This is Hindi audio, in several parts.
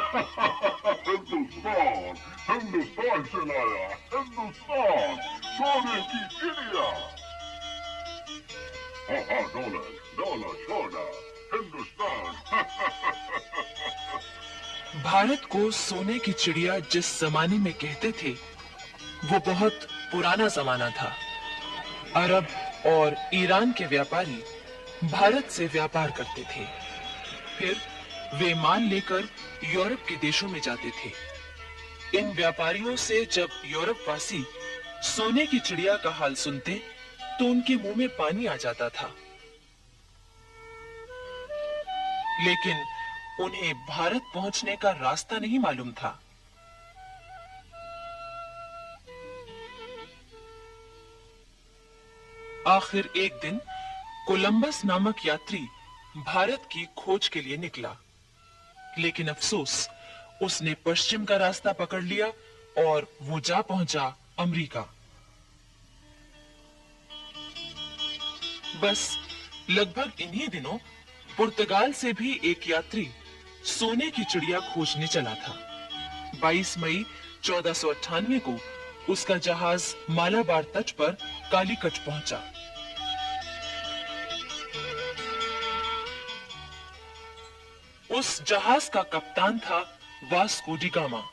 हिंदुस्तान, हिंदुस्तान चलाया, हिंदुस्तान, सोने की चिड़िया। हाँ, डॉलर, डॉलर छोड़ा, हिंदुस्तान। भारत को सोने की चिड़िया जिस जमाने में कहते थे, वो बहुत पुराना जमाना था। अरब और ईरान के व्यापारी भारत से व्यापार करते थे। फिर वे माल लेकर यूरोप के देशों में जाते थे। इन व्यापारियों से जब यूरोप वासी सोने की चिड़िया का हाल सुनते, तो उनके मुंह में पानी आ जाता था। लेकिन उन्हें भारत पहुंचने का रास्ता नहीं मालूम था। आखिर एक दिन कोलंबस नामक यात्री भारत की खोज के लिए निकला, लेकिन अफसोस, उसने पश्चिम का रास्ता पकड़ लिया और वो जा पहुंचा अमेरिका। बस लगभग इन्हीं दिनों पुर्तगाल से भी एक यात्री सोने की चिड़िया खोजने चला था। 22 मई 1498 को उसका जहाज मालाबार तट पर कालीकट पहुंचा। उस जहाज का कप्तान था वास्को डी गामा।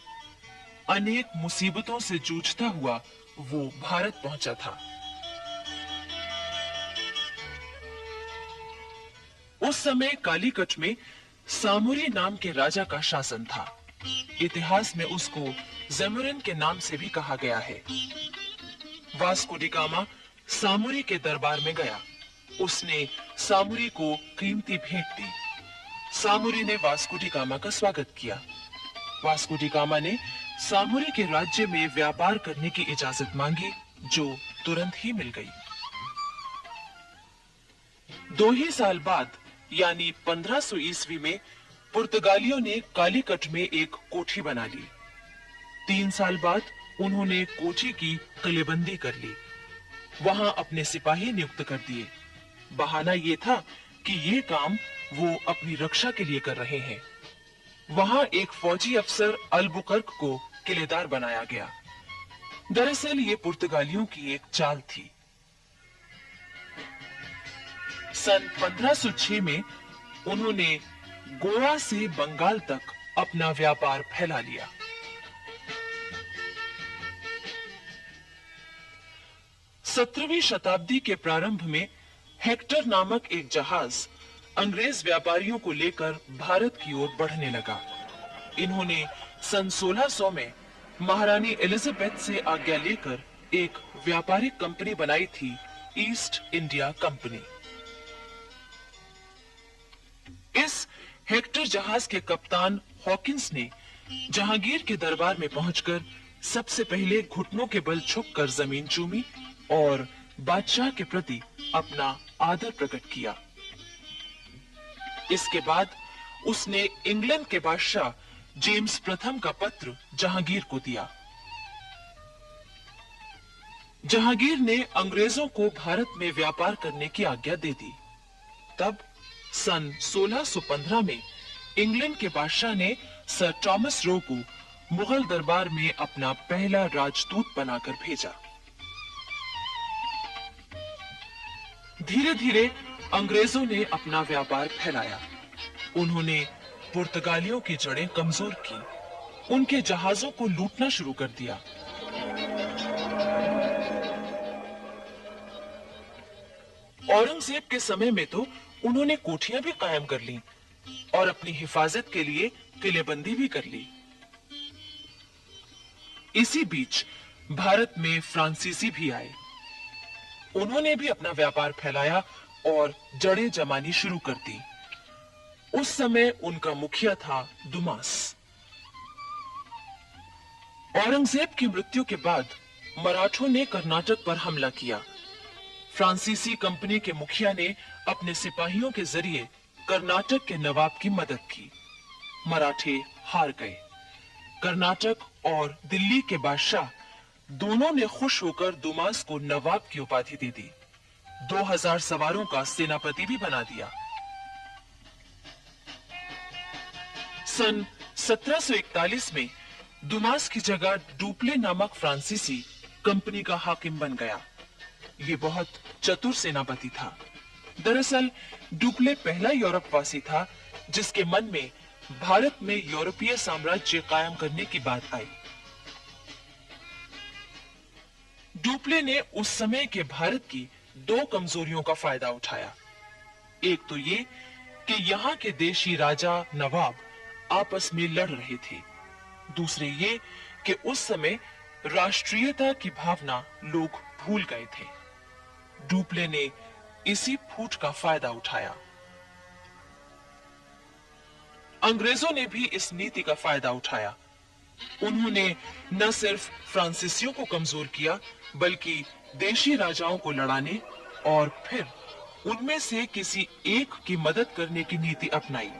अनेक मुसीबतों से जूझता हुआ वो भारत पहुंचा था। उस समय कालीकट में सामुरी नाम के राजा का शासन था। इतिहास में उसको ज़ेमुरिन के नाम से भी कहा गया है। वास्को डी गामा सामुरी के दरबार में गया। उसने सामुरी को कीमती भेंट दी। सामुरी ने वास्को डी गामा का स्वागत किया। वास्को डी गामा ने सामुरी के राज्य में व्यापार करने की इजाजत मांगी, जो तुरंत ही मिल गई। 2 ही साल बाद यानी 1500 ईस्वी में पुर्तगालियों ने कालीकट में एक कोठी बना ली। 3 साल बाद उन्होंने कोठी की किलेबंदी कर ली। वहां अपने सिपाही नियुक्त कर दिए। बहाना ये था कि ये काम वो अपनी रक्षा के लिए कर रहे हैं। वहां एक फौजी अफसर अल्बुकर्क को किलेदार बनाया गया। दरअसल ये पुर्तगालियों की एक चाल थी। सन 1506 में उन्होंने गोवा से बंगाल तक अपना व्यापार फैला लिया। सत्रहवीं शताब्दी के प्रारंभ में हेक्टर नामक एक जहाज अंग्रेज व्यापारियों को लेकर भारत की ओर बढ़ने लगा। इन्होंने सन 1600 में महारानी एलिजाबेथ से आज्ञा लेकर एक व्यापारिक कंपनी बनाई थी, ईस्ट इंडिया कंपनी। इस हेक्टर जहाज के कप्तान हॉकिंस ने जहांगीर के दरबार में पहुंचकर सबसे पहले घुटनों के बल झुककर जमीन चूमी और बादशाह के प्रति अपना आदर प्रकट किया। इसके बाद उसने इंग्लैंड के बादशाह जेम्स प्रथम का पत्र जहांगीर को दिया। जहांगीर ने अंग्रेजों को भारत में व्यापार करने की आज्ञा दे दी। तब सन 1615 में इंग्लैंड के बादशाह ने सर थॉमस रो को मुगल दरबार में अपना पहला राजदूत बनाकर भेजा। धीरे धीरे अंग्रेजों ने अपना व्यापार फैलाया। उन्होंने पुर्तगालियों की जड़ें कमजोर की, उनके जहाजों को लूटना शुरू कर दिया। औरंगजेब के समय में तो उन्होंने कोठियां भी कायम कर लीं और अपनी हिफाजत के लिए किलेबंदी भी कर ली। इसी बीच भारत में फ्रांसीसी भी आए। उन्होंने भी अपना व्यापार फैलाया और जड़ें जमानी शुरू कर दी। उस समय उनका मुखिया था दुमास। औरंगजेब की मृत्यु के बाद मराठों ने कर्नाटक पर हमला किया। फ्रांसीसी कंपनी के मुखिया ने अपने सिपाहियों के जरिए कर्नाटक के नवाब की मदद की। मराठे हार गए। कर्नाटक और दिल्ली के बादशाह दोनों ने खुश होकर दुमास को नवाब की उपाधि दे दी। 2000 सवारों का सेनापति भी बना दिया। सन 1741 में दुमास की जगह डुप्ले नामक फ्रांसीसी कंपनी का हाकिम बन गया। ये बहुत चतुर सेनापति था। दरअसल डुप्ले पहला यूरोपवासी था जिसके मन में भारत में यूरोपीय साम्राज्य कायम करने की बात आई। डुप्ले ने उस समय के भारत की दो कमजोरियों का फायदा उठाया। एक तो ये कि यहाँ के देशी राजा नवाब आपस में लड़ रहे थे। दूसरे ये कि उस समय राष्ट्रीयता की भावना लोग भूल गए थे। डुप्ले ने इसी फूट का फायदा उठाया। अंग्रेजों ने भी इस नीति का फायदा उठाया। उन्होंने न सिर्फ फ्रांसीसियों को कमजोर किया बल्कि देशी राजाओं को लड़ाने और फिर उनमें से किसी एक की मदद करने की नीति अपनाई।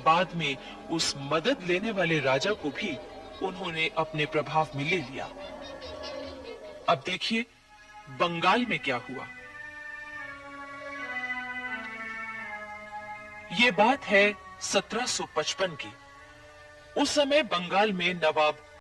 बाद में उस मदद लेने वाले राजा को भी उन्होंने अपने प्रभाव में ले लिया। अब देखिए बंगाल में क्या हुआ। ये बात है 1755 की। उस समय बंगाल में नवाब